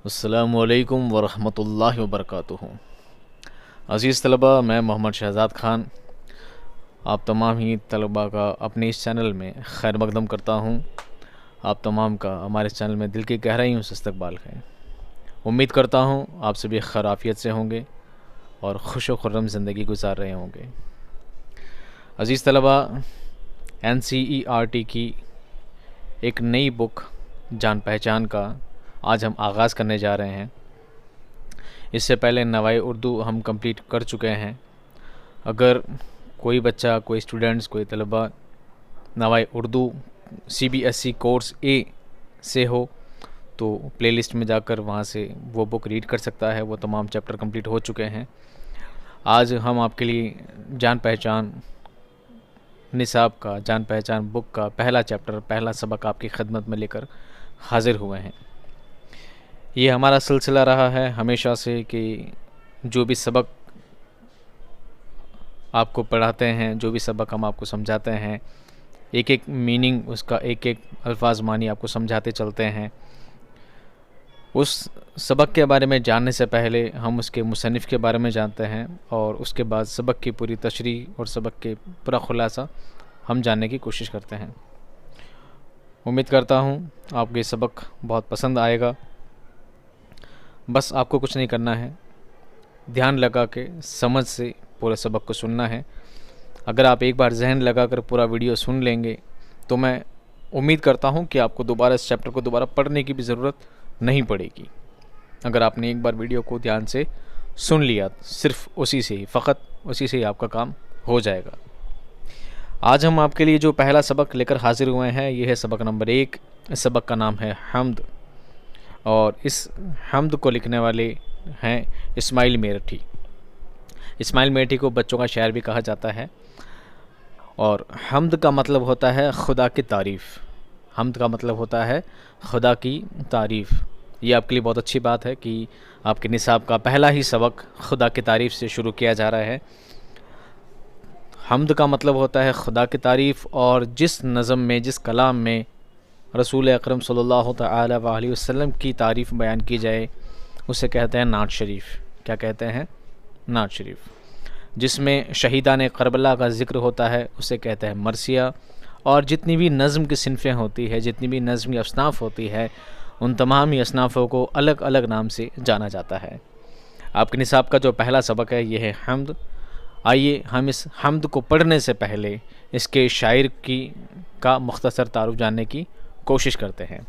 अस्सलामुअलैकुम वरहमतुल्लाहि वबरकातुहू। अज़ीज़ तलबा, मैं मोहम्मद शहज़ाद ख़ान आप तमाम ही तलबा का अपने इस चैनल में खैर मकदम करता हूँ। आप तमाम का हमारे चैनल में दिल की गहराइयों से इस्तकबाल है। उम्मीद करता हूँ आप सभी खैर आफ़ियत से होंगे और खुश व खुर्रम ज़िंदगी गुजार रहे होंगे। अज़ीज़ तलबा, NCERT की एक नई बुक जान पहचान का आज हम आगाज़ करने जा रहे हैं। इससे पहले नवाए उर्दू हम कंप्लीट कर चुके हैं। अगर कोई बच्चा, कोई स्टूडेंट्स, कोई तलबा नवाए उर्दू CBSE कोर्स A से हो तो प्लेलिस्ट में जाकर वहाँ से वो बुक रीड कर सकता है। वो तमाम चैप्टर कंप्लीट हो चुके हैं। आज हम आपके लिए जान पहचान निसाब का, जान पहचान बुक का पहला चैप्टर, पहला सबक आपकी खिदमत में लेकर हाज़िर हुए हैं। ये हमारा सिलसिला रहा है हमेशा से कि जो भी सबक आपको पढ़ाते हैं, जो भी सबक हम आपको समझाते हैं, एक एक मीनिंग उसका, एक एक अल्फाज मानी आपको समझाते चलते हैं। उस सबक के बारे में जानने से पहले हम उसके मुसन्निफ़ के बारे में जानते हैं और उसके बाद सबक की पूरी तशरीह और सबक के पूरा खुलासा हम जानने की कोशिश करते हैं। उम्मीद करता हूँ आपको ये सबक बहुत पसंद आएगा। बस आपको कुछ नहीं करना है, ध्यान लगा के समझ से पूरे सबक को सुनना है। अगर आप एक बार जहन लगा कर पूरा वीडियो सुन लेंगे तो मैं उम्मीद करता हूँ कि आपको दोबारा इस चैप्टर को दोबारा पढ़ने की भी ज़रूरत नहीं पड़ेगी। अगर आपने एक बार वीडियो को ध्यान से सुन लिया, सिर्फ उसी से ही, फ़कत उसी से ही आपका काम हो जाएगा। आज हम आपके लिए जो पहला सबक लेकर हाज़िर हुए हैं, ये है सबक नंबर 1। इस सबक का नाम है हम्द और इस हम्द को लिखने वाले हैं इस्माइल मेरठी। इस्माइल मेरठी को बच्चों का शायर भी कहा जाता है। और हम्द का मतलब होता है खुदा की तारीफ़। हम्द का मतलब होता है खुदा की तारीफ़। ये आपके लिए बहुत अच्छी बात है कि आपके निसाब का पहला ही सबक खुदा की तारीफ़ से शुरू किया जा रहा है। हम्द का मतलब होता है खुदा की तारीफ़, और जिस नज़म में, जिस कलाम में रसूल अकरम सल्लल्लाहु तआला अलैहि वसल्लम की तारीफ़ बयान की जाए उसे कहते हैं नात शरीफ। क्या कहते हैं? नात शरीफ। जिसमें शहीदान करबला का ज़िक्र होता है उसे कहते हैं मरसिया। और जितनी भी नज़म की सिनफ़ें होती है, जितनी भी नज़म की असनाफ़ होती है, उन तमाम ही असनाफ़ों को अलग अलग नाम से जाना जाता है। आपके निसाब का जो पहला सबक है ये है हम्द। आइए हम इस हम्द को पढ़ने से पहले इसके शायर का मुख्तसर तारुफ जानने की कोशिश करते हैं।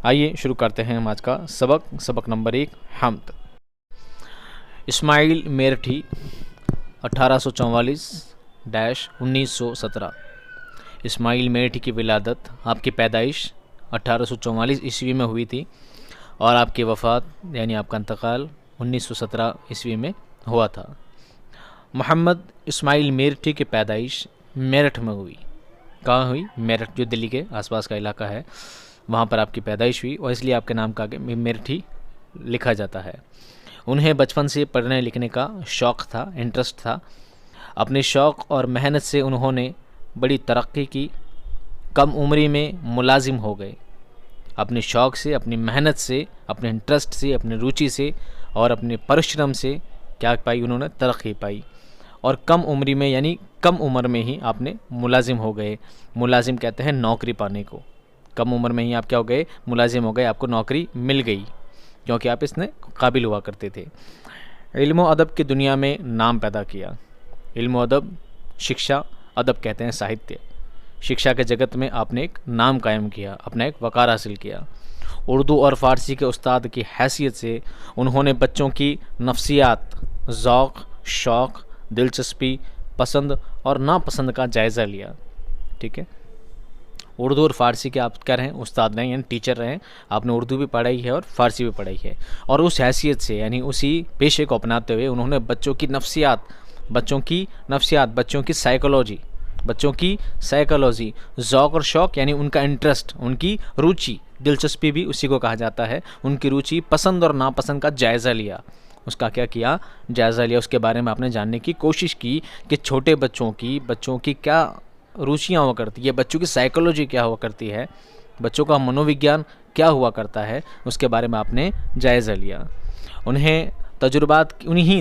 आइए शुरू करते हैं हम आज का सबक नंबर 1, हम्द। इस्माइल मेरठी 1844-1917। इस्माइल मेरठी की विलादत, आपकी पैदाइश 1844 ईस्वी में हुई थी और आपकी वफ़ात यानी आपका इंतकाल 1917 ईस्वी में हुआ था। मोहम्मद इस्माइल मेरठी की पैदाइश मेरठ में हुई। कहाँ हुई? मेरठ, जो दिल्ली के आसपास का इलाका है, वहाँ पर आपकी पैदाइश हुई और इसलिए आपके नाम का आगे मेरठी लिखा जाता है। उन्हें बचपन से पढ़ने लिखने का शौक़ था, इंटरेस्ट था। अपने शौक़ और मेहनत से उन्होंने बड़ी तरक्की की। कम उम्री में मुलाजिम हो गए। अपने शौक़ से, अपनी मेहनत से, अपने इंटरेस्ट से, अपनी रुचि से और अपने परिश्रम से क्या पाई? उन्होंने तरक्की पाई। और कम उम्री में, यानी कम उम्र में ही आपने मुलाजिम हो गए। मुलाजिम कहते हैं नौकरी पाने को। कम उम्र में ही आप क्या हो गए? मुलाजिम हो गए, आपको नौकरी मिल गई क्योंकि आप इसने काबिल हुआ करते थे। इल्म अदब की दुनिया में नाम पैदा किया। इल्म अदब, शिक्षा, अदब कहते हैं साहित्य। शिक्षा के जगत में आपने एक नाम कायम किया, अपना एक वक़ार हासिल किया। उर्दू और फ़ारसी के उस्ताद की हैसियत से उन्होंने बच्चों की नफ्सियात, ज़ौक़, शौक़, दिलचस्पी, पसंद और नापसंद का जायज़ा लिया। ठीक है, उर्दू और फ़ारसी के आप क्या रहें? उस्ताद रहें, यानी टीचर रहें। आपने उर्दू भी पढ़ाई है और फ़ारसी भी पढ़ाई है। और उस हैसियत से, यानी उसी पेशे को अपनाते हुए उन्होंने बच्चों की नफ्सियात, बच्चों की साइकोलॉजी, ज़ौक़ और शौक़, यानी उनका इंटरेस्ट, उनकी रुचि, दिलचस्पी भी उसी को कहा जाता है। उनकी रुचि, पसंद और नापसंद का जायज़ा लिया। उसका क्या किया? जायज़ा लिया। उसके बारे में आपने जानने की कोशिश की कि छोटे बच्चों की क्या रुचियाँ हुआ करती है, बच्चों की साइकोलॉजी क्या हुआ करती है, बच्चों का मनोविज्ञान क्या हुआ करता है उसके बारे में आपने जायज़ा लिया। उन्हीं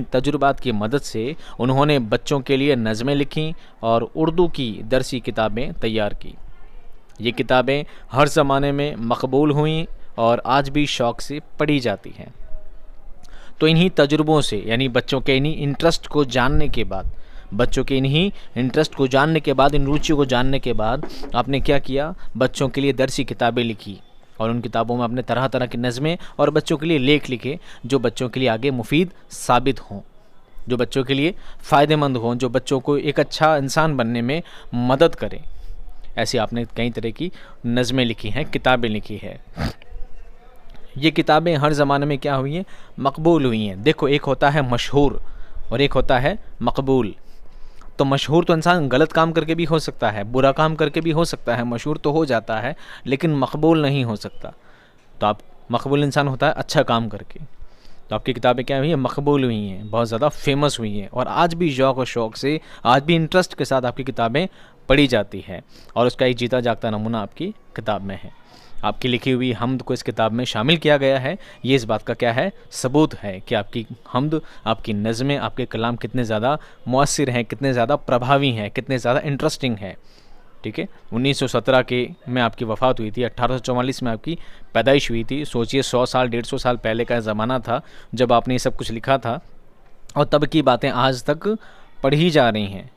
तजुर्बात की मदद से उन्होंने बच्चों के लिए नज़में लिखीं और उर्दू की दरसी किताबें तैयार की। ये किताबें हर ज़माने में मकबूल हुईं और आज भी शौक़ से पढ़ी जाती हैं। तो इन्हीं तजुर्बों से, यानी बच्चों के इन्हीं इंटरेस्ट को जानने के बाद, इन रुचियों को जानने के बाद आपने क्या किया, बच्चों के लिए दरसी किताबें लिखी और उन किताबों में आपने तरह तरह की नज़में और बच्चों के लिए लेख लिखे जो बच्चों के लिए आगे मुफीद साबित हों, जो बच्चों के लिए फ़ायदेमंद हों, जो बच्चों को एक अच्छा इंसान बनने में मदद करें। ऐसी आपने कई तरह की नज़में लिखी हैं, किताबें लिखी है। ये किताबें हर ज़माने में क्या हुई हैं, मकबूल हुई हैं। देखो, एक होता है मशहूर और एक होता है मकबूल। तो मशहूर तो इंसान गलत काम करके भी हो सकता है, बुरा काम करके भी हो सकता है, मशहूर तो हो जाता है, लेकिन मकबूल नहीं हो सकता। तो आप मकबूल इंसान होता है अच्छा काम करके। तो आपकी किताबें क्या हुई हैं, मकबूल हुई हैं, बहुत ज़्यादा फेमस हुई हैं और आज भी शौक़ और शौक़ से, आज भी इंटरेस्ट के साथ आपकी किताबें पढ़ी जाती है और उसका एक जीता जागता नमूना आपकी किताब में है। आपकी लिखी हुई हम्द को इस किताब में शामिल किया गया है। ये इस बात का क्या है, सबूत है कि आपकी हम्द, आपकी नज़में, आपके कलाम कितने ज़्यादा मुअस्सिर हैं, कितने ज़्यादा प्रभावी हैं, कितने ज़्यादा इंटरेस्टिंग है। ठीक है, 1917 के में आपकी वफ़ात हुई थी, 1844 में आपकी पैदाइश हुई थी। सोचिए 100 साल 150 साल पहले का ज़माना था जब आपने ये सब कुछ लिखा था और तब की बातें आज तक पढ़ी जा रही हैं।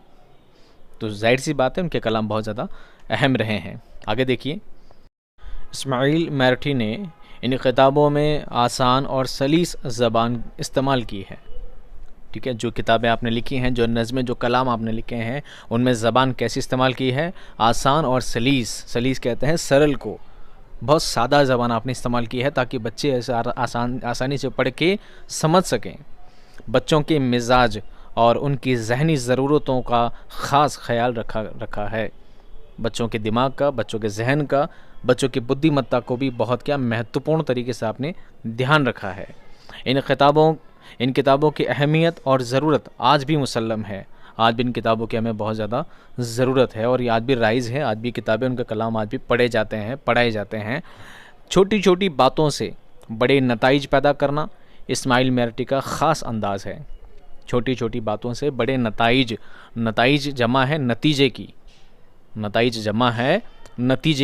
तो जाहिर सी बात है उनके कलाम बहुत ज़्यादा अहम रहे हैं। आगे देखिए, इस्माइल मेरठी ने इन किताबों में आसान और सलीस ज़बान इस्तेमाल की है। ठीक है, जो किताबें आपने लिखी हैं, जो नज़में, जो कलाम आपने लिखे हैं, उनमें ज़बान कैसी इस्तेमाल की है, आसान और सलीस कहते हैं सरल को। बहुत सादा ज़बान आपने इस्तेमाल की है ताकि बच्चे ऐसे आसानी से पढ़ के समझ सकें। बच्चों के मिजाज और उनकी ज़हनी ज़रूरतों का ख़ास ख्याल रखा है। बच्चों के दिमाग का, बच्चों के जहन का, बच्चों की बुद्धिमत्ता को भी बहुत क्या महत्वपूर्ण तरीके से आपने ध्यान रखा है। इन किताबों की अहमियत और ज़रूरत आज भी मुसल्लम है। आज भी इन किताबों की हमें बहुत ज़्यादा ज़रूरत है और ये आज भी राइज़ है। आज भी किताबें, उनका कलाम आज भी पढ़ाए जाते हैं। छोटी छोटी बातों से बड़े नताइज पैदा करना इस्माइल मेरठी का ख़ास अंदाज़ है। छोटी छोटी बातों से बड़े नताइज जमा है नतीजे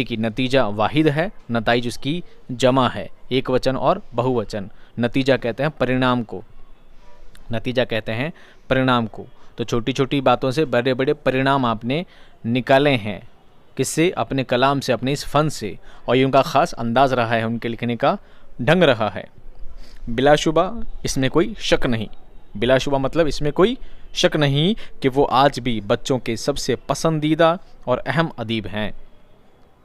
की, नतीजा वाहिद है, नताइज उसकी जमा है, एक वचन और बहुवचन। नतीजा कहते हैं परिणाम को। तो छोटी छोटी बातों से बड़े बड़े परिणाम आपने निकाले हैं। किससे? अपने कलाम से, अपने इस फ़न से। और ये उनका ख़ास अंदाज़ रहा है, उनके लिखने का ढंग रहा है। बिलाशुबा इसमें कोई शक नहीं, बिलाशुबा मतलब इसमें कोई शक नहीं कि वो आज भी बच्चों के सबसे पसंदीदा और अहम अदीब हैं।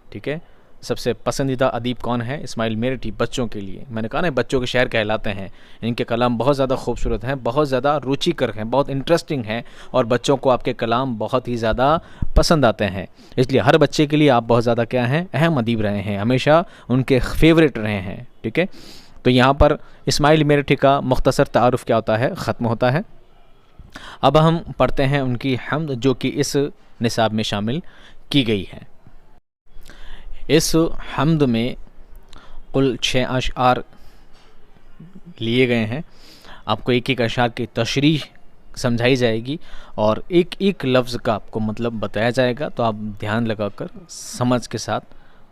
ठीक है, सबसे पसंदीदा अदीब कौन है? इस्माइल मेरठी, बच्चों के लिए। मैंने कहा ना, बच्चों के शायर कहलाते हैं। इनके कलाम बहुत ज़्यादा खूबसूरत हैं, बहुत ज़्यादा रुचिकर हैं, बहुत इंटरेस्टिंग हैं और बच्चों को आपके कलाम बहुत ही ज़्यादा पसंद आते हैं। इसलिए हर बच्चे के लिए आप बहुत ज़्यादा क्या हैं, अहम अदीब रहे हैं, हमेशा उनके फेवरेट रहे हैं। ठीक है, तो यहाँ पर इस्माइल मेरठी का मुख्तसर तारुफ क्या होता है, ख़त्म होता है। अब हम पढ़ते हैं उनकी हम्द, जो कि इस निसाब में शामिल की गई है। इस हम्द में कुल 6 अशआर लिए गए हैं। आपको एक एक अशआर की तशरीह समझाई जाएगी और एक एक लफ्ज़ का आपको मतलब बताया जाएगा। तो आप ध्यान लगाकर, समझ के साथ,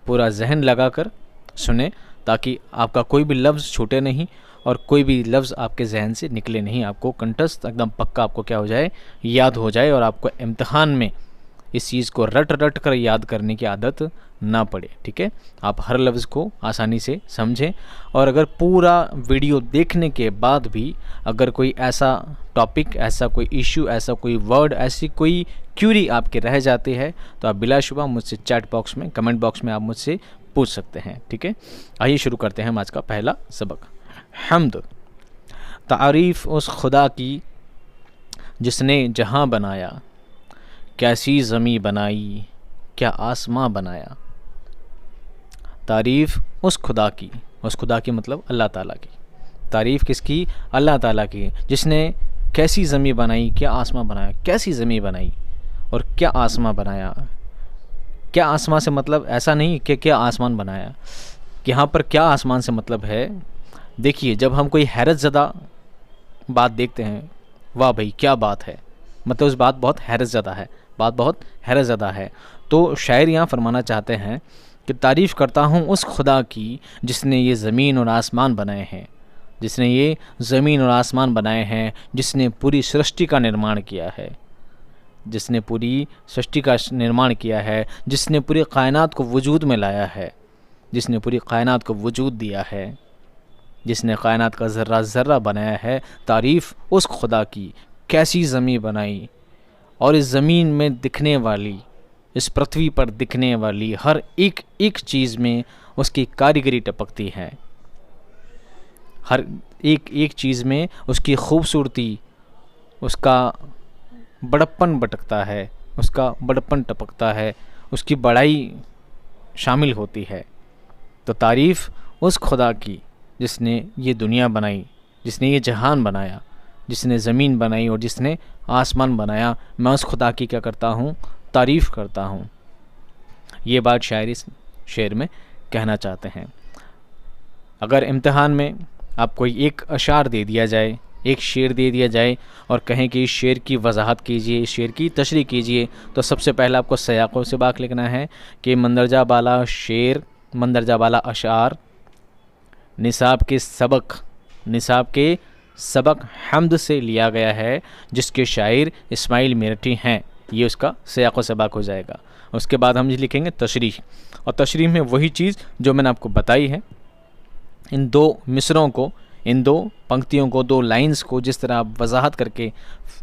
पूरा जहन लगाकर सुने ताकि आपका कोई भी लफ्ज़ छूटे नहीं और कोई भी लफ्ज़ आपके जहन से निकले नहीं। आपको कंठस्थ एकदम पक्का आपको क्या हो जाए, याद हो जाए और आपको इम्तिहान में इस चीज़ को रट कर याद करने की आदत ना पड़े। ठीक है, आप हर लफ्ज़ को आसानी से समझें और अगर पूरा वीडियो देखने के बाद भी अगर कोई ऐसा टॉपिक, ऐसा कोई इशू, ऐसा कोई वर्ड, ऐसी कोई क्यूरी आपके रह जाती है तो आप बिलाशुबा मुझसे चैट बॉक्स में, कमेंट बॉक्स में आप मुझसे पूछ सकते हैं। ठीक है, आइए शुरू करते हैं हम आज का पहला सबक। हम्द, तारीफ़ उस खुदा की जिसने जहां बनाया, कैसी ज़मीं बनाई, क्या आसमां बनाया। तारीफ़ उस खुदा की मतलब अल्लाह ताला की। तारीफ़ किसकी? अल्लाह ताला की, जिसने कैसी ज़मीं बनाई, क्या आसमां बनाया। कैसी ज़मीं बनाई और क्या आसमां बनाया। क्या आसमां से मतलब ऐसा नहीं कि क्या आसमान बनाया, कि यहाँ पर क्या आसमान से मतलब है। देखिए, जब हम कोई हैरत ज़दा बात देखते हैं, वाह भाई क्या बात है, मतलब उस बात बहुत हैरत ज़दा है, बात बहुत हैरत ज़दा है, तो शायर यहाँ फरमाना चाहते हैं कि तारीफ़ करता हूँ उस खुदा की जिसने ये ज़मीन और आसमान बनाए हैं, जिसने ये ज़मीन और आसमान बनाए हैं, जिसने पूरी सृष्टि का निर्माण किया है, जिसने पूरी सृष्टि का निर्माण किया है, जिसने पूरी कायनात को वजूद में लाया है, जिसने पूरी कायनात को वजूद दिया है, जिसने कायनात का ज़र्रा ज़र्रा बनाया है। तारीफ़ उस खुदा की, कैसी ज़मीन बनाई, और इस ज़मीन में दिखने वाली, इस पृथ्वी पर दिखने वाली हर एक एक चीज़ में उसकी कारीगरी टपकती है, हर एक एक चीज़ में उसकी खूबसूरती, उसका बड़प्पन भटकता है, उसका बड़प्पन टपकता है, उसकी बड़ाई शामिल होती है। तो तारीफ़ उस खुदा की जिसने ये दुनिया बनाई, जिसने ये जहान बनाया, जिसने ज़मीन बनाई और जिसने आसमान बनाया। मैं उस खुदा की क्या करता हूँ, तारीफ़ करता हूँ। ये बात शायर इस शेर में कहना चाहते हैं। अगर इम्तिहान में आपको एक अशार दे दिया जाए, एक शेर दे दिया जाए और कहें कि इस शेर की वजाहत कीजिए, इस शेर की तशरीह कीजिए, तो सबसे पहले आपको सयाक़ो से बाक लिखना है कि मंदरजा बाला शेर, मंदरजा बाला अशार, निसाब के सबक हम्द से लिया गया है, जिसके शायर इस्माइल मेरठी हैं। ये उसका सयाक़ो सबाक हो जाएगा। उसके बाद हम लिखेंगे तशरीह, और तशरीह में वही चीज़ जो मैंने आपको बताई है, इन दो मिसरों को, इन दो पंक्तियों को, दो लाइंस को जिस तरह आप वजाहत करके,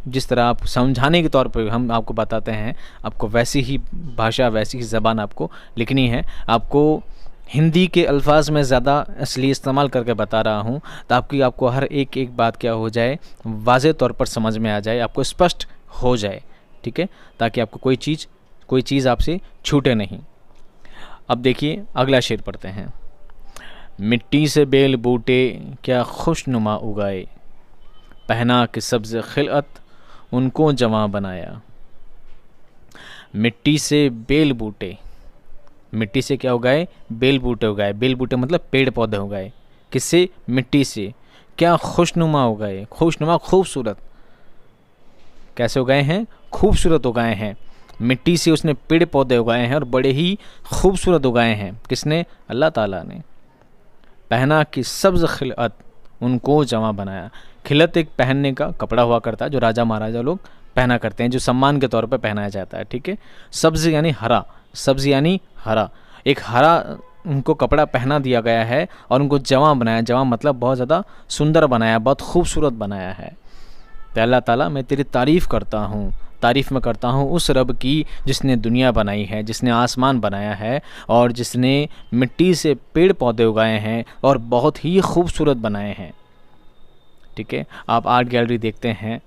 जिस तरह आप समझाने के तौर पर हम आपको बताते हैं, आपको वैसी ही भाषा, वैसी ही ज़बान आपको लिखनी है। आपको हिंदी के अल्फाज में ज़्यादा असली इस्तेमाल करके बता रहा हूँ ताकि आपको हर एक एक बात क्या हो जाए, वाज़े तौर पर समझ में आ जाए, आपको स्पष्ट हो जाए, ठीक है, ताकि आपको कोई चीज़ आपसे छूटे नहीं। अब देखिए अगला शेर पढ़ते हैं। मिट्टी से बेल बूटे क्या खुशनुमा उगाए, पहना कि सब्ज़ खिलअत उनको जवां बनाया। मिट्टी से बेल बूटे, मिट्टी से क्या उगाए, बेल बूटे उगाए। बेल बूटे मतलब पेड़ पौधे उगाए, किससे, मिट्टी से। क्या खुशनुमा उगाए, खुशनुमा खूबसूरत, कैसे उगाए हैं, खूबसूरत उगाए हैं। मिट्टी से उसने पेड़ पौधे उगाए हैं और बड़े ही खूबसूरत उगाए हैं। किसने, अल्लाह ताला ने। पहना कि सब्ज़ खिलअत उनको जमा बनाया। खिलत एक पहनने का कपड़ा हुआ करता है जो राजा महाराजा लोग पहना करते हैं, जो सम्मान के तौर पर पहनाया जाता है, ठीक है। सब्ज़ यानी हरा, सब्ज़ यानी हरा, एक हरा उनको कपड़ा पहना दिया गया है और उनको जवां बनाया। जवां मतलब बहुत ज़्यादा सुंदर बनाया, बहुत खूबसूरत बनाया है। तो अल्लाह ताला मैं तेरी तारीफ़ करता हूँ, तारीफ़ मैं करता हूँ उस रब की जिसने दुनिया बनाई है, जिसने आसमान बनाया है और जिसने मिट्टी से पेड़ पौधे उगाए हैं और बहुत ही खूबसूरत बनाए हैं, ठीक है। आप आर्ट गैलरी देखते हैं,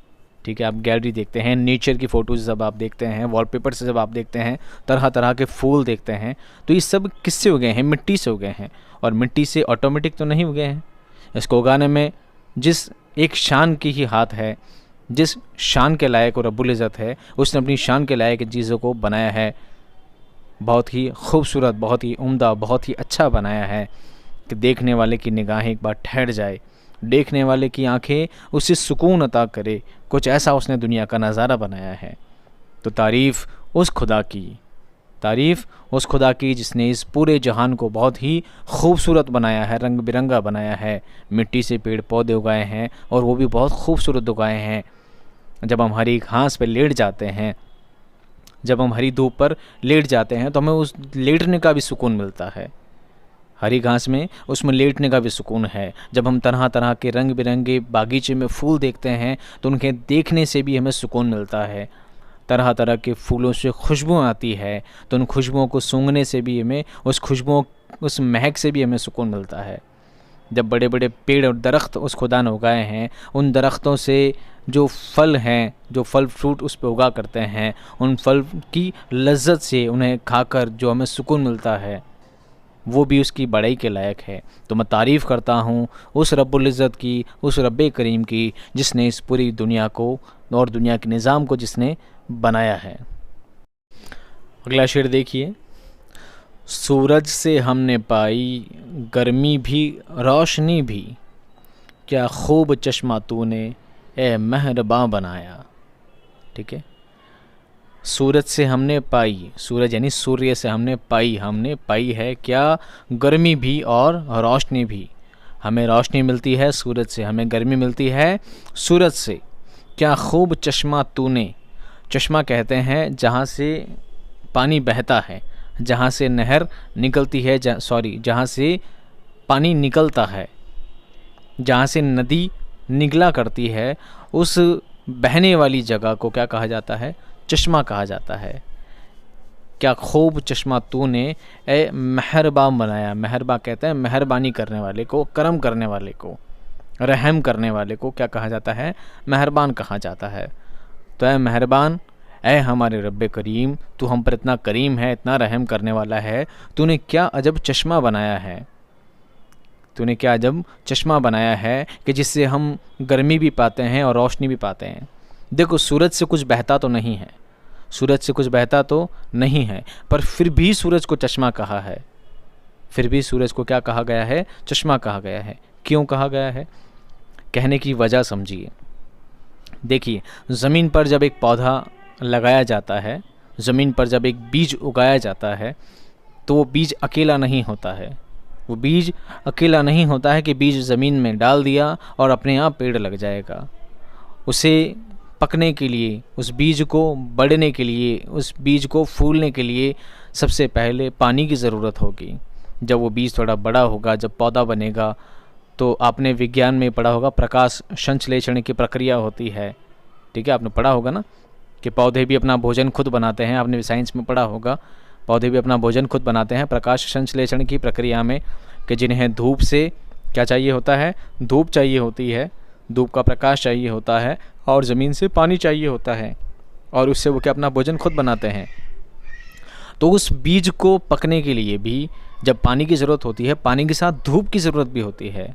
ठीक है, आप गैलरी देखते हैं, नेचर की फ़ोटोज़ जब आप देखते हैं, वॉलपेपर से जब आप देखते हैं, तरह तरह के फूल देखते हैं, तो ये सब किससे उगे हैं, मिट्टी से उगे हैं। और मिट्टी से ऑटोमेटिक तो नहीं उगे हैं, इसको उगाने में जिस एक शान की ही हाथ है, जिस शान के लायक और रब्बुल इज़्ज़त है, उसने अपनी शान के लायक चीज़ों को बनाया है, बहुत ही खूबसूरत, बहुत ही उम्दा, बहुत ही अच्छा बनाया है कि देखने वाले की निगाहें एक बार ठहर जाए, देखने वाले की आंखें उसे सुकून अता करे। कुछ ऐसा उसने दुनिया का नज़ारा बनाया है। तो तारीफ़ उस खुदा की, तारीफ़ उस खुदा की जिसने इस पूरे जहान को बहुत ही खूबसूरत बनाया है, रंग बिरंगा बनाया है। मिट्टी से पेड़ पौधे उगाए हैं और वो भी बहुत खूबसूरत उगाए हैं। जब हम हरी घास पर लेट जाते हैं, जब हम हरी धूप पर लेट जाते हैं तो हमें उस लेटने का भी सुकून मिलता है। हरी घास में उसमें लेटने का भी सुकून है। जब हम तरह तरह के रंग बिरंगे बागीचे में फूल देखते हैं तो उनके देखने से भी हमें सुकून मिलता है। तरह तरह के फूलों से खुशबू आती है तो उन खुशबुओं को सूंघने से भी हमें, उस खुशबुओं, उस महक से भी हमें सुकून मिलता है। जब बड़े बड़े पेड़ और दरख्त उस खुदा ने उगाए हैं, उन दरख्तों से जो फल हैं, जो फल फ्रूट उस पर उगा करते हैं, उन फल की लज्जत से उन्हें खाकर जो हमें सुकून मिलता है, वो भी उसकी बड़ाई के लायक है। तो मैं तारीफ़ करता हूँ उस रब्बुल इज़्ज़त की, उस रब्बे करीम की, जिसने इस पूरी दुनिया को और दुनिया के निज़ाम को जिसने बनाया है। अगला शेर देखिए। सूरज से हमने पाई गर्मी भी रोशनी भी, क्या खूब चश्मा तूने ए मेहरबां बनाया। ठीक है, सूरज से हमने पाई, सूरज यानी सूर्य से हमने पाई है क्या गर्मी भी और रोशनी भी। हमें रोशनी मिलती है सूरज से, हमें गर्मी मिलती है सूरज से। क्या खूब चश्मा तूने, चश्मा कहते हैं जहाँ से पानी बहता है, जहाँ से नहर निकलती है, जहाँ से पानी निकलता है, जहाँ से नदी निकला करती है, उस बहने वाली जगह को क्या कहा जाता है, चश्मा कहा जाता है। क्या खूब चश्मा तूने ए मेहरबान बनाया। मेहरबान कहते हैं मेहरबानी करने वाले को, करम करने वाले को, रहम करने वाले को क्या कहा जाता है, मेहरबान कहा जाता है। तो ए मेहरबान, ए हमारे रब्बे करीम, तू हम पर इतना करीम है, इतना रहम करने वाला है, तूने क्या अजब चश्मा बनाया है, तूने क्या अजब चश्मा बनाया है कि जिससे हम गर्मी भी पाते हैं और रोशनी भी पाते हैं। देखो, सूरज से कुछ बहता तो नहीं है, सूरज से कुछ बहता तो नहीं है, पर फिर भी सूरज को चश्मा कहा है, फिर भी सूरज को क्या कहा गया है, चश्मा कहा गया है। क्यों कहा गया है, कहने की वजह समझिए। देखिए, ज़मीन पर जब एक पौधा लगाया जाता है, ज़मीन पर जब एक बीज उगाया जाता है, तो वो बीज अकेला नहीं होता है। वो बीज अकेला नहीं होता है कि बीज ज़मीन में डाल दिया और अपने आप पेड़ लग जाएगा। उसे पकने के लिए, उस बीज को बढ़ने के लिए, उस बीज को फूलने के लिए सबसे पहले पानी की ज़रूरत होगी। जब वो बीज थोड़ा बड़ा होगा, जब पौधा बनेगा, तो आपने विज्ञान में पढ़ा होगा प्रकाश संश्लेषण की प्रक्रिया होती है। ठीक है, आपने पढ़ा होगा ना कि पौधे भी अपना भोजन खुद बनाते हैं, आपने साइंस में पढ़ा होगा पौधे भी अपना भोजन खुद बनाते हैं प्रकाश संश्लेषण की प्रक्रिया में, कि जिन्हें धूप से क्या चाहिए होता है, धूप चाहिए होती है, धूप का प्रकाश चाहिए होता है, और ज़मीन से पानी चाहिए होता है, और उससे वो क्या अपना भोजन खुद बनाते हैं। तो उस बीज को पकने के लिए भी जब पानी की ज़रूरत होती है, पानी के साथ धूप की ज़रूरत भी होती है।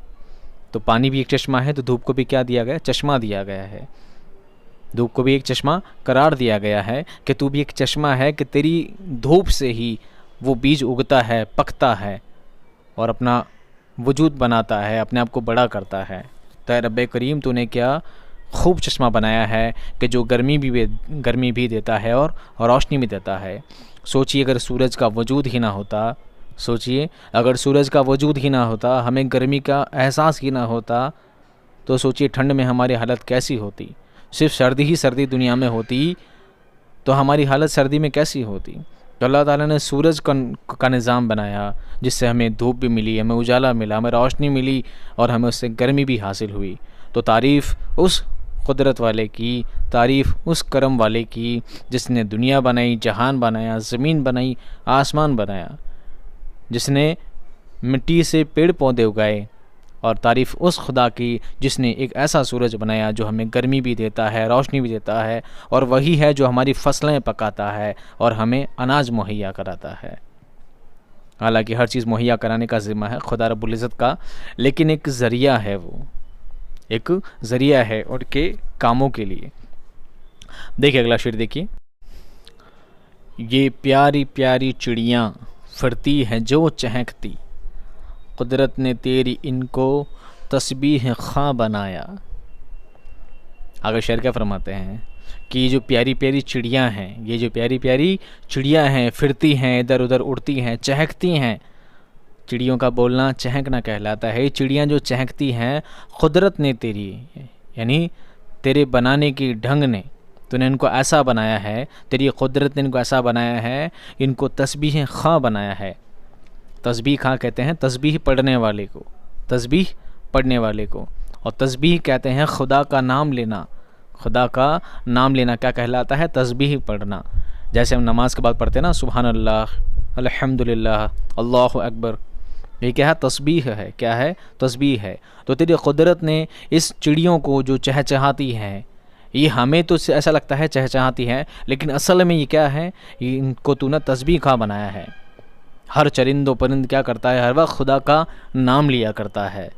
तो पानी भी एक चश्मा है, तो धूप को भी क्या दिया गया, चश्मा दिया गया है। धूप को भी एक चश्मा करार दिया गया है कि तू भी एक चश्मा है, कि तेरी धूप से ही वो बीज उगता है, पकता है और अपना वजूद बनाता है, अपने आप को बड़ा करता है। तो रब्बे करीम, तूने क्या खूब चश्मा बनाया है कि जो गर्मी भी देता है और रोशनी भी देता है। सोचिए, अगर सूरज का वजूद ही ना होता, सोचिए अगर सूरज का वजूद ही ना होता, हमें गर्मी का एहसास ही ना होता, तो सोचिए ठंड में हमारी हालत कैसी होती। सिर्फ सर्दी ही सर्दी दुनिया में होती तो हमारी हालत सर्दी में कैसी होती। तो अल्लाह ताला ने सूरज का निज़ाम बनाया, जिससे हमें धूप भी मिली, हमें उजाला मिला, हमें रोशनी मिली, और हमें उससे गर्मी भी हासिल हुई। तो तारीफ़ उस कुदरत वाले की, तारीफ़ उस करम वाले की जिसने दुनिया बनाई, जहान बनाया, ज़मीन बनाई, आसमान बनाया, जिसने मिट्टी से पेड़ पौधे उगाए, और तारीफ़ उस खुदा की जिसने एक ऐसा सूरज बनाया जो हमें गर्मी भी देता है, रोशनी भी देता है, और वही है जो हमारी फसलें पकाता है और हमें अनाज मुहैया कराता है। हालांकि हर चीज़ मुहैया कराने का ज़िम्मा है खुदा रब्बुल इज़्ज़त का, लेकिन एक ज़रिया है, वो एक ज़रिया है उनके कामों के लिए। देखिए अगला शेर देखिए, ये प्यारी प्यारी चिड़ियाँ फिरती हैं जो चहकती, कुदरत ने तेरी इनको तस्बीह खां बनाया। आगे शेर क्या फरमाते हैं कि ये जो प्यारी प्यारी चिड़ियाँ हैं, ये जो प्यारी प्यारी चिड़ियाँ हैं, फिरती हैं, इधर उधर उड़ती हैं, चहकती हैं। चिड़ियों का बोलना चहकना कहलाता है। ये चिड़ियाँ जो चहकती हैं, कुदरत ने तेरी, यानी तेरे बनाने की ढंग ने, तूने इनको ऐसा बनाया है, तेरी कुदरत ने इनको ऐसा बनाया है, इनको तस्बीह खां बनाया है। तस्बीह खां कहते हैं तस्बीह पढ़ने वाले को, तस्बीह पढ़ने वाले को, और तस्बीह कहते हैं खुदा का नाम लेना। खुदा का नाम लेना क्या कहलाता है, तस्बीह पढ़ना। जैसे हम नमाज के बाद पढ़ते हैं ना, सुभान अल्लाह, अल्हम्दुलिल्लाह, अल्लाहु अकबर, ये क्या है, तस्बीह है। क्या है, तस्बीह है। तो तेरी कुदरत ने इस चिड़ियों को जो चहचहाती हैं, ये हमें तो ऐसा लगता है चहचहाती है, लेकिन असल में ये क्या है, इनको तूने तस्बीह खां बनाया है। हर चरिंदो परिंद क्या करता है, हर वक्त खुदा का नाम लिया करता है।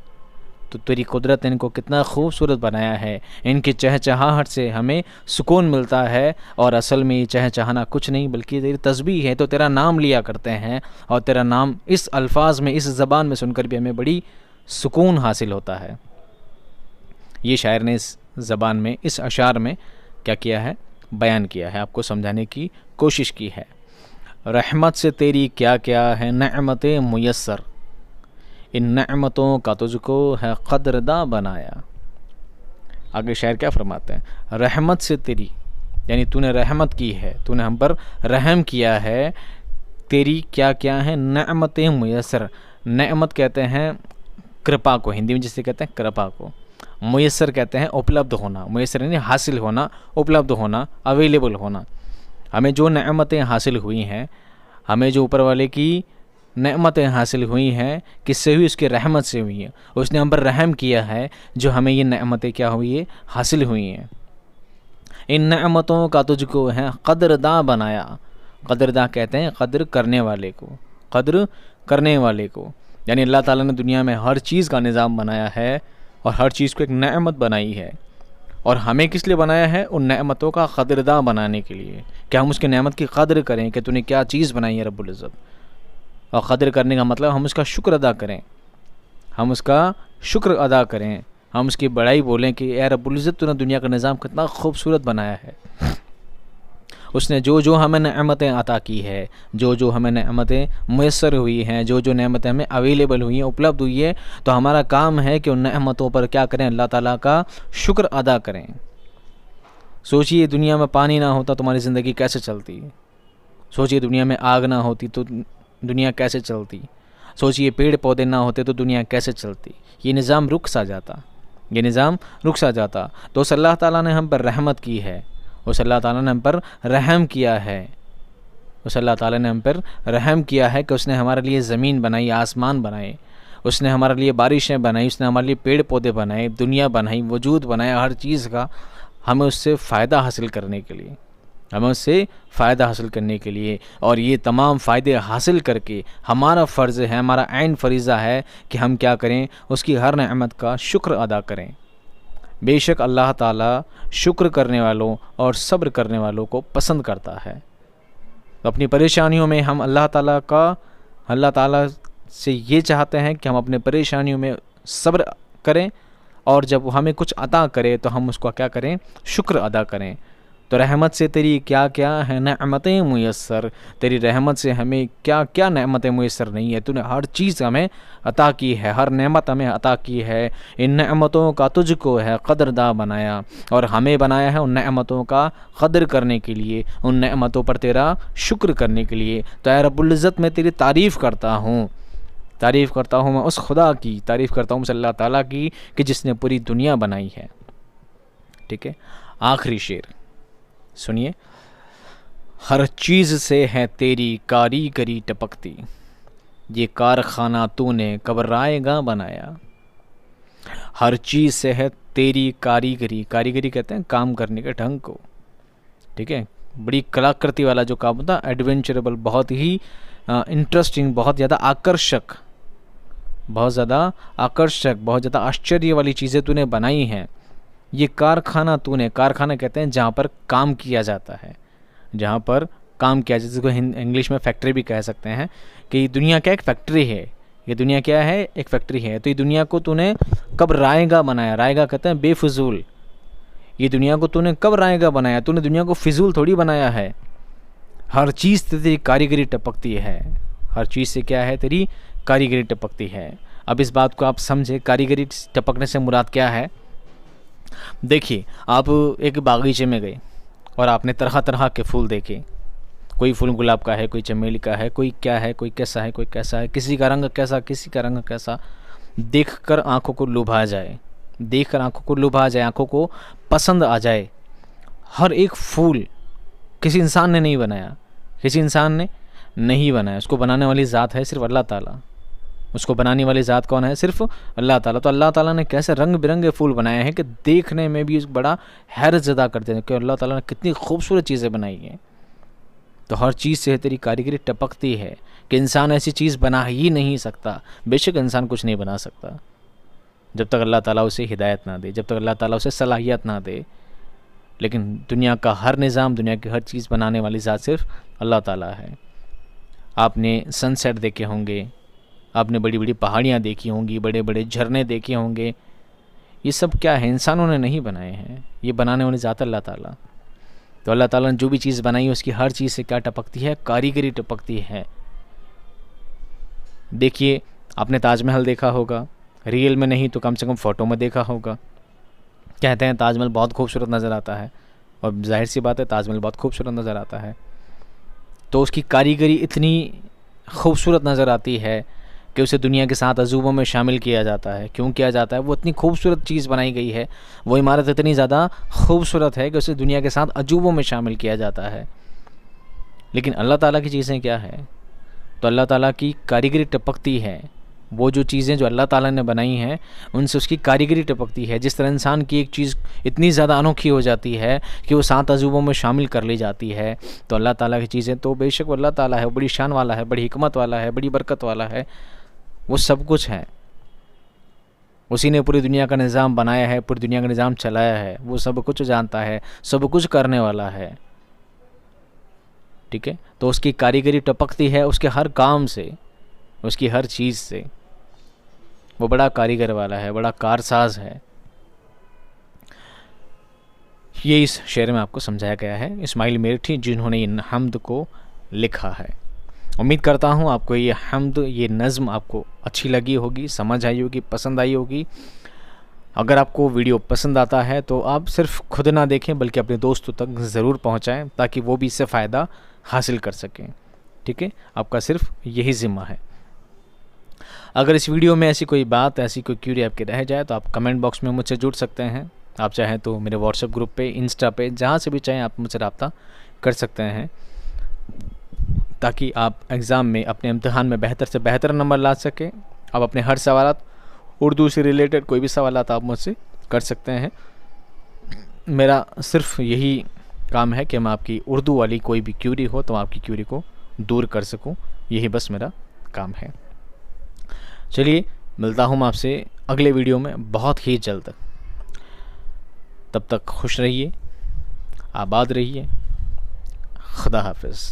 तो तेरी कुदरत ने इनको कितना खूबसूरत बनाया है, इनकी चहचहाहट से हमें सुकून मिलता है। और असल में ये चहचहाना कुछ नहीं बल्कि तेरी तस्बीह है। तो तेरा नाम लिया करते हैं और तेरा नाम इस अल्फाज में, इस ज़बान में सुनकर भी हमें बड़ी सुकून हासिल होता है। ये शायर ने इस ज़बान में, इस अशार में क्या किया है, बयान किया है, आपको समझाने की कोशिश की है। रहमत से तेरी क्या क्या है नेमतें मुयस्सर, इन नेमतों का तुझको है कदरदा बनाया। आगे शायर क्या फरमाते हैं, रहमत से तेरी, यानी तूने रहमत की है, तूने हम पर रहम किया है। तेरी क्या क्या है नेमतें मुयस्सर, नेमत कहते हैं कृपा को, हिंदी में जिसे कहते हैं कृपा को। मुयस्सर कहते हैं उपलब्ध होना, मुयस्सर यानी हासिल होना, उपलब्ध होना, अवेलेबल होना। हमें जो नेमतें हासिल हुई हैं, हमें जो ऊपर वाले की नेमतें हासिल हुई हैं, किससे हुई, उसकी रहमत से हुई हैं। उसने हम पर रहम किया है, जो हमें ये नेमतें क्या हुई है, हासिल हुई हैं। इन नेमतों का तुझको है कदरदा बनाया। कदरदा कहते हैं कदर करने वाले को, कदर करने वाले को, यानी अल्लाह ताला ने दुनिया में हर चीज़ का निज़ाम बनाया है और हर चीज़ को एक नेमत बनाई है। और हमें किस लिए बनाया है, उन नेमतों का कदरदा बनाने के लिए, कि हम उसके नेमत की कदर करें कि तूने क्या चीज़ बनाई है रब्बुल इज़्ज़त। और कदर करने का मतलब हम उसका शुक्र अदा करें, हम उसका शुक्र अदा करें, हम उसकी बड़ाई बोलें कि ए रब्बुल इज़्ज़त तूने दुनिया का निज़ाम कितना खूबसूरत बनाया है। उसने जो जो हमें नेमतें अता की है, जो जो हमें नेमतें मुयस्सर हुई हैं, जो जो नेमतें हमें अवेलेबल हुई हैं, उपलब्ध हुई है, तो हमारा काम है कि उन नेमतों पर क्या करें, अल्लाह ताला का शुक्र अदा करें। सोचिए दुनिया में पानी ना होता तुम्हारी ज़िंदगी कैसे चलती। सोचिए दुनिया में आग ना होती तो दुनिया कैसे चलती। सोचिए पेड़ पौधे ना होते तो दुनिया कैसे चलती। ये निज़ाम रुक सा जाता, ये निज़ाम रुक सा जाता। तो उस अल्लाह ताला ने हम पर रहमत की है, उस अल्लाह ताला ने हम पर रहम किया है, उस अल्लाह ताला ने हम पर रहम किया है कि उसने हमारे लिए ज़मीन बनाई, आसमान बनाए, उसने हमारे लिए बारिशें बनाई, उसने हमारे लिए पेड़ पौधे बनाए, दुनिया बनाई, वजूद बनाया, हर चीज़ का हमें उससे फ़ायदा हासिल करने के लिए, हमें उससे फ़ायदा हासिल करने के लिए। और ये तमाम फ़ायदे हासिल करके हमारा फ़र्ज़ है, हमारा ऐन फ़रीज़ा है कि हम क्या करें, उसकी हर नेमत का शुक्र अदा करें। बेशक अल्लाह ताला शुक्र करने वालों और सब्र करने वालों को पसंद करता है। तो अपनी परेशानियों में हम अल्लाह ताला से ये चाहते हैं कि हम अपने परेशानियों में सब्र करें, और जब हमें कुछ अता करे तो हम उसका क्या करें, शुक्र अदा करें। तो रहमत से तेरी क्या क्या है नेमतें मुयस्सर, तेरी रहमत से हमें क्या क्या नेमतें मुयस्सर नहीं है, तूने हर चीज़ हमें अता की है, हर नेमत हमें अता की है। इन नेमतों का तुझको है कदरदा बनाया, और हमें बनाया है उन नेमतों का कदर करने के लिए, उन नेमतों पर तेरा शुक्र करने के लिए। तो ऐ रब्बुल इज़्ज़त मैं तेरी तारीफ़ करता हूँ, तारीफ़ करता हूँ मैं उस खुदा की, तारीफ़ करता हूँ उस अल्लाह ताला की कि जिसने पूरी दुनिया बनाई है। ठीक है, आखिरी शेर सुनिए, हर चीज़ से है तेरी कारीगरी टपकती, ये कारखाना तूने कब रायगा बनाया। हर चीज़ से है तेरी कारीगरी, कारीगरी कहते हैं काम करने के ढंग को। ठीक है, बड़ी कलाकृति वाला जो काम होता है, एडवेंचरेबल, बहुत ही इंटरेस्टिंग, बहुत ज़्यादा आकर्षक, बहुत ज़्यादा आकर्षक, बहुत ज़्यादा आश्चर्य वाली चीज़ें तूने बनाई हैं। ये कारखाना तूने, कारखाना कहते हैं जहाँ पर काम किया जाता है, जहाँ पर काम किया जाता है, जिसको इंग्लिश में फैक्ट्री भी कह सकते हैं, कि दुनिया क्या एक फैक्ट्री है, ये दुनिया क्या है, एक फैक्ट्री है। तो ये दुनिया को तूने कब रायगा बनाया, रायगा कहते हैं बेफजूल, ये दुनिया को तूने कब रायगा बनाया, तूने दुनिया को फिजूल थोड़ी बनाया है। हर चीज़ से तेरी कारीगरी टपकती है, हर चीज़ से क्या है, तेरी कारीगरी टपकती है। अब इस बात को आप समझे, कारीगरी टपकने से मुराद क्या है। देखिए, आप एक बागीचे में गए और आपने तरह तरह के फूल देखे, कोई फूल गुलाब का है, कोई चमेली का है, कोई क्या है, कोई कैसा है, कोई कैसा है, किसी का रंग कैसा, किसी का रंग कैसा, देखकर आंखों को लुभा जाए, देखकर आंखों को लुभा जाए, आंखों को पसंद आ जाए। हर एक फूल किसी इंसान ने नहीं बनाया, किसी इंसान ने नहीं बनाया, उसको बनाने वाली ज़ात है सिर्फ अल्लाह ताला। उसको बनाने वाली ज़ात कौन है, सिर्फ अल्लाह ताला। तो अल्लाह ताला ने कैसे रंग बिरंगे फूल बनाए हैं कि देखने में भी बड़ा हैरत ज़दा करते हैं कि अल्लाह ताला ने कितनी खूबसूरत चीज़ें बनाई हैं। तो हर चीज़ से तेरी कारीगरी टपकती है कि इंसान ऐसी चीज़ बना ही नहीं सकता। बेशक इंसान कुछ नहीं बना सकता, जब तक अल्लाह ताला उसे हिदायत ना दे, जब तक अल्लाह ताला उसे सलाहियत ना दे। लेकिन दुनिया का हर निज़ाम, दुनिया की हर चीज़ बनाने वाली ज़ात सिर्फ अल्लाह ताला है। आपने सनसेट देखे होंगे, आपने बड़ी बड़ी पहाड़ियाँ देखी होंगी, बड़े बड़े झरने देखे होंगे। ये सब क्या है? इंसानों ने नहीं बनाए हैं, ये बनाने वाली ज़ात अल्लाह ताला। तो अल्लाह ताला ने जो भी चीज़ बनाई है उसकी हर चीज़ से क्या टपकती है? कारीगरी टपकती है। देखिए, आपने ताजमहल देखा होगा, रियल में नहीं तो कम से कम फ़ोटो में देखा होगा। कहते हैं ताजमहल बहुत खूबसूरत नज़र आता है, और जाहिर सी बात है ताजमहल बहुत खूबसूरत नज़र आता है। तो उसकी कारीगरी इतनी खूबसूरत नज़र आती है कि उसे दुनिया के 7 अजूबों में शामिल किया जाता है। क्यों किया जाता है? वो इतनी खूबसूरत चीज़ बनाई गई है, वो इमारत इतनी ज़्यादा खूबसूरत है कि उसे दुनिया के 7 अजूबों में शामिल किया जाता है। लेकिन अल्लाह ताला की चीज़ें क्या है? तो अल्लाह ताला की कारीगरी टपकती है। वो जो चीज़ें जो अल्लाह ताला ने बनाई हैं उनसे उसकी कारीगरी टपकती है। जिस तरह इंसान की एक चीज़ इतनी ज़्यादा अनोखी हो जाती है कि वो 7 अजूबों में शामिल कर ली जाती है, तो अल्लाह ताला की चीज़ें तो बेशक वो अल्लाह ताला है, वो बड़ी शान वाला है, बड़ी हिकमत वाला है, बड़ी बरकत वाला है, वो सब कुछ है। उसी ने पूरी दुनिया का निज़ाम बनाया है, पूरी दुनिया का निज़ाम चलाया है, वो सब कुछ जानता है, सब कुछ करने वाला है। ठीक है, तो उसकी कारीगरी टपकती है उसके हर काम से, उसकी हर चीज़ से। वो बड़ा कारीगर वाला है, बड़ा कारसाज है। ये इस शेर में आपको समझाया गया है इस्माइल मेरठी, जिन्होंने ये हम्द को लिखा है। उम्मीद करता हूँ आपको ये हम्द, ये नज़्म आपको अच्छी लगी होगी, समझ आई होगी, पसंद आई होगी। अगर आपको वीडियो पसंद आता है तो आप सिर्फ खुद ना देखें बल्कि अपने दोस्तों तक ज़रूर पहुँचाएँ, ताकि वो भी इससे फ़ायदा हासिल कर सकें। ठीक है, आपका सिर्फ यही ज़िम्मा है। अगर इस वीडियो में ऐसी कोई बात, ऐसी कोई क्यूरी आपके रह जाए तो आप कमेंट बॉक्स में मुझसे जुड़ सकते हैं। आप चाहें तो मेरे व्हाट्सएप ग्रुप पे, इंस्टा पे, जहाँ से भी चाहें आप मुझसे रब्ता कर सकते हैं, ताकि आप एग्ज़ाम में, अपने इम्तिहान में बेहतर से बेहतर नंबर ला सकें। आप अपने हर सवालात, उर्दू से रिलेटेड कोई भी सवालात आप मुझसे कर सकते हैं। मेरा सिर्फ यही काम है कि मैं आपकी उर्दू वाली कोई भी क्यूरी हो तो आपकी क्यूरी को दूर कर सकूं, यही बस मेरा काम है। चलिए, मिलता हूँ मैं आपसे अगले वीडियो में बहुत ही जल्द। तब तक खुश रहिए, आबाद रहिए। खुदा हाफिज़।